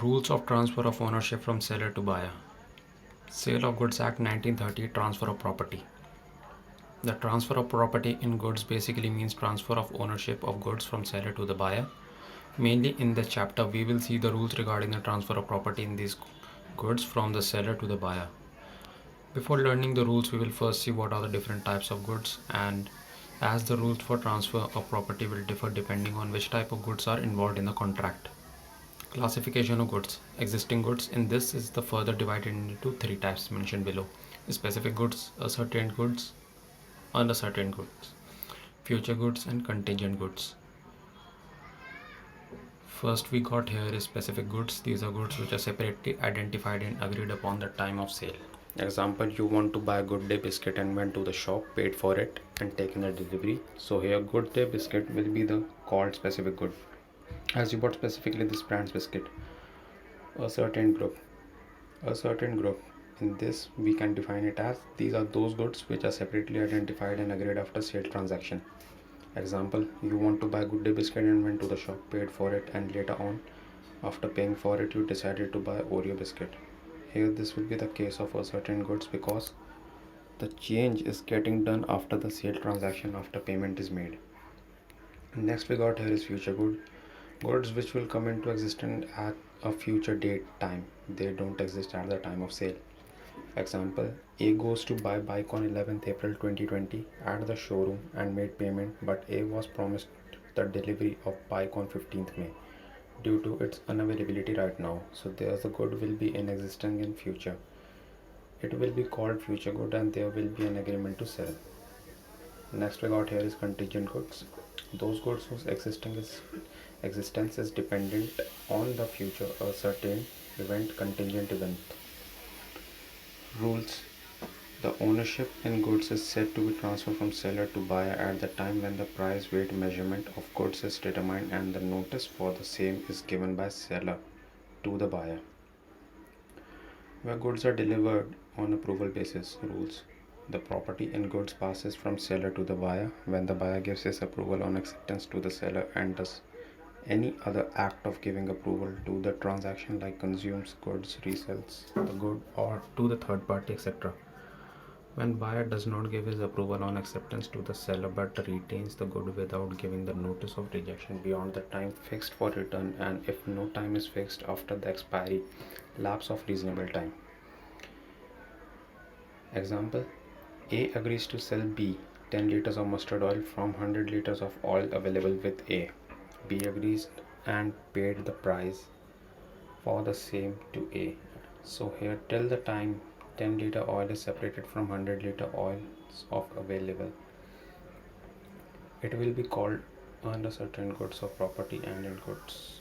Rules of transfer of ownership from seller to buyer. Sale of Goods Act 1930 transfer of property. The transfer of property in goods basically means transfer of ownership of goods from seller to the buyer. Mainly in this chapter, we will see the rules regarding the transfer of property in these goods from the seller to the buyer. Before learning the rules, we will first see what are the different types of goods, and as the rules for transfer of property will differ depending on which type of goods are involved in the contract. Classification of goods. Existing goods in this is the further divided into three types mentioned below: specific goods, ascertained goods, unascertained goods, future goods, and contingent goods. First we got here is specific goods. These are goods which are separately identified and agreed upon the time of sale. Example, you want to buy Good Day biscuit and went to the shop, paid for it and taken the delivery. So here Good Day biscuit will be the called specific good, as you bought specifically this brand's biscuit. A certain group. A certain group. In this we can define it as these are those goods which are separately identified and agreed after sale transaction. Example, you want to buy Good Day biscuit and went to the shop, paid for it, and later on, after paying for it, you decided to buy Oreo biscuit. Here this will be the case of a certain goods because the change is getting done after the sale transaction, after payment is made. Next we got here is future good. Goods which will come into existence at a future date time. They don't exist at the time of sale. Example, A goes to buy bike on 11th April 2020 at the showroom and made payment, but A was promised the delivery of bike on 15th May due to its unavailability right now. So there's a good will be in existence in future. It will be called future good and there will be an agreement to sell. Next we got here is contingent goods. Those goods whose existence is dependent on the future, a certain event, contingent event. Rules. The ownership in goods is said to be transferred from seller to buyer at the time when the price weight measurement of goods is determined and the notice for the same is given by seller to the buyer. Where goods are delivered on approval basis. Rules. The property in goods passes from seller to the buyer when the buyer gives his approval on acceptance to the seller and does any other act of giving approval to the transaction, like consumes goods, resells the good, or to the third party, etc. When buyer does not give his approval on acceptance to the seller but retains the good without giving the notice of rejection beyond the time fixed for return, and if no time is fixed after the expiry lapse of reasonable time. Example, A agrees to sell B 10 liters of mustard oil from 100 liters of oil available with A. B agrees and paid the price for the same to A. So here till the time 10 liter oil is separated from 100 liter oils of available, it will be called under certain goods of property and in goods.